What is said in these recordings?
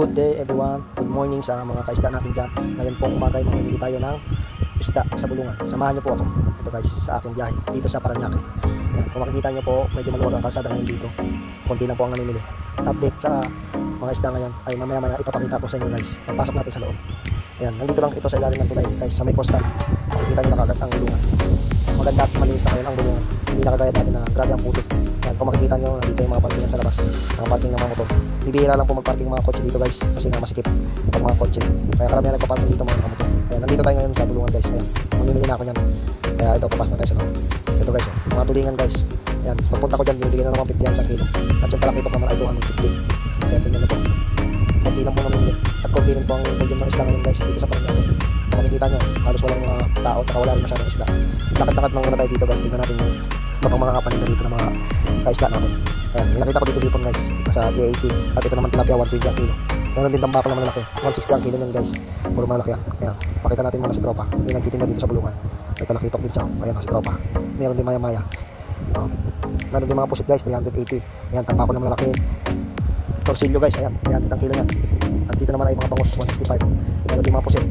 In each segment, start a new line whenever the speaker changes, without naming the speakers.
Good day everyone, good morning sa mga kaisda natin dyan. Ngayon pong umaga ay mamimili tayo ng isda sa bulungan. Samahan nyo po ako, ito guys, sa aking biyahe dito sa Parañaque. Yan, kung makikita nyo po, medyo maluwag ang kalsada ngayon dito. Konti lang po ang namimili. Update sa mga isda ngayon ay mamaya ipapakita ko sa inyo guys. Pagpasok natin sa loob. Yan, nandito lang ito sa ilalim ng tulay guys, sa may coastal. Makikita nyo na kagad ang bulungan. Maganda at malinis na ngayon ang bulungan. Hindi na kagaya dati na grabe ang putik. Yan, kung makikita nyo, nandito yung mga parkingan sa labas, mga parking ng mga motor. Bibihira lang po magparking mga kotse dito guys, kasi nga masikip ang mga kotse. Kaya karamihan nagpaparking dito mga motor. Ayan, nandito tayo ngayon sa bulungan guys. Ayan, mamimili na ako nyan. Kaya ito, papasok na tayo sa loob. Ito guys, mga tulingan guys. Ayan, pagpunta ko dyan, binibigyan na naman 50 yan sa kilo. At yung palakitok naman ay 250. Ayan, tingnan nyo po. Konti lang po namimili. At konti rin po ang volume ng isla ngayon guys, dito sa Parañaque. Kung makikita nyo, halos walang tao, taka wala rin masyadong isla. Lakad-lakad lang muna tayo dito guys, tingnan natin yung mga kapaninda dito ng mga kaisla natin. Ayan, may nakita ko dito hipon guys, nasa 380. At ito naman tilapia, 120 ang kilo. Meron din tambakol na malalaki, 160 ang kilo nyan guys. Puro malaki yan. Ayan, pakita natin muna si tropa, yung nagtitinda dito sa bulungan. May talakitok din siya. Ayan si tropa. Meron din maya-maya. Meron din mga pusit guys, 380. Ayan, tambakol na malalaki. Torsilyo guys, ayan, 300 ang kilo nyan. At dito naman ay mga bangus, 165. Meron din mga pusit,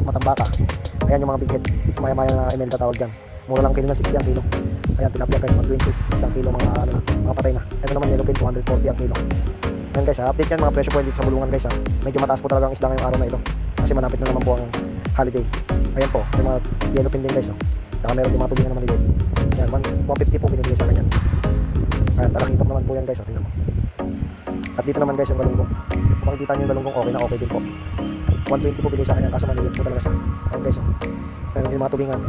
matambaka. Ayan yung mga big head, maya-maya na emelda tawag dyan. Mura lang kilo nyan, 60 ang kilo. Ayan, tilapia guys, 120, isang kilo mga patay na. Ito naman yellowfin, 240 ang kilo. Ayan guys, update yan mga presyo po dito sa bulungan guys. Medyo mataas po talaga ang isda ngayong araw na ito, kasi malapit na naman po ang holiday. Ayan po, may mga yellowfin din guys. Saka meron din mga tulingan na maliliit. Ayan, 150 po binibigay sa akin yan. Ayan, talakitok naman po yan guys, tingnan mo. At dito naman guys yung galunggong. Kung makikita nyo yung galunggong, okay na okay din po. 120 po bigay sa akin yan, kaso maliliit po talaga siya. Ayan guys, meron din mga tulingan.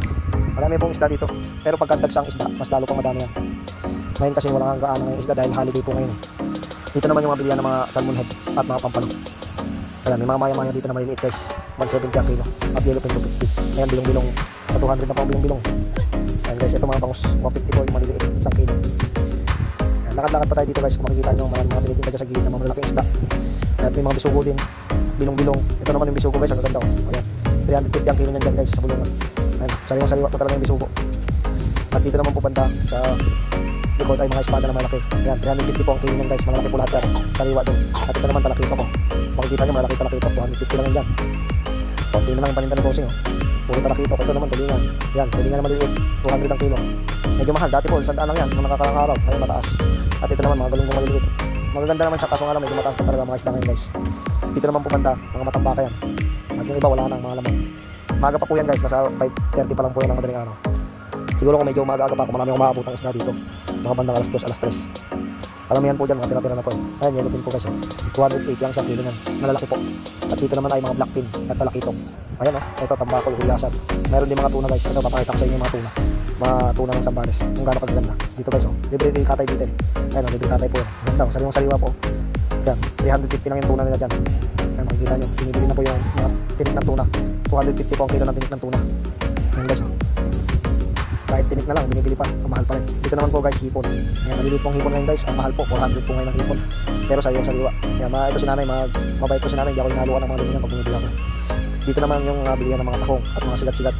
Marami pong isda dito, pero pagkadagsang isda, mas lalo pang madami yan. Ngayon kasi wala kang gaano ngayong isda dahil holiday po ngayon. Dito naman yung mga bilihan ng mga salmon head at mga pampano. Ayan, may mga maya-maya dito na maliliit guys, 170 ang kilo. At yellowfin 250. Ayan, bilong-bilong, sa 200 na pang bilong-bilong. Ayan guys, ito mga bangus, 150 po yung maliliit, 1 kilo. Ayan, lakad-lakad pa tayo dito guys, kung makikita nyo, maraming mga tinitinda dyan sa gilid ng mga malalaking isda. At may mga bisugo din, bilong-bilong. Ito naman yung bisugo guys, ang ganda. Ayan, 350 ang kilo nyan dyan guys sa bulungan. Ayan, sariwang-sariwa po talaga yung bisugo. At dito naman po banda sa likod ay mga espada na malaki. Ayan, 350 po ang kilo nyan guys, malaki po lahat yan, sariwa din. At ito naman talakito ko, makikita nyo malaki talakito, 250 lang yan dyan. Konti na lang yung paninda ng bossing. Puro talakito. Ito naman tulingan. Yan, tulingan na maliliit, 200 ang kilo. Medyo mahal, dati po 100 lang yan nung nakakarang araw, ngayon mataas. At ito naman mga galunggong maliliit, magaganda naman siya, kaso nga lang medyo mataas pa talaga mga isda ngayon guys. Dito naman po banda, mga matambaka yan. At yung iba wala na, mga laman. Maaga pa po yan guys, nasa 5:30 pa lang po yan ang madaling araw. Siguro kung medyo maaga pa, kung marami akong maabot ang isda dito, mga bandang alas 2, alas 3. Alam mo yan po dyan, mga tira-tira na po. Ayan, yellowfin po guys, 280 ang 1 kilo nyan, malalaki po. At dito naman ay mga blackfin at talakitok. Ayan o, ito tambakol, huyasan. Meron din mga tuna guys, ito papakita ko sa inyo yung mga tuna ng Sambales, kung gaano kaganda. Dito guys o, libre kay katay dito eh. Ayan o, libre katay po yan. Ganda o, sariwang-sariwa po. Ayan, 350 lang yung tuna nila dyan. Ayan, makikita nyo, binibili na po yung mga tinik ng tuna. 250 po ang kilo ng tinik ng tuna. Ayan guys o, kahit tinik na lang, binibili pa, ang mahal pa rin. Dito naman po guys, hipon. Ayan, maliliit pong hipon ngayon guys, ang mahal po, 400 po ngayon ang hipon. Pero sariwang-sariwa. Ayan, ito si nanay, mabait ko si nanay, hindi ako hinaluan ng mga luminan pag bumibili ako. Dito naman yung bilihan ng mga tahong at mga sigat-sigat.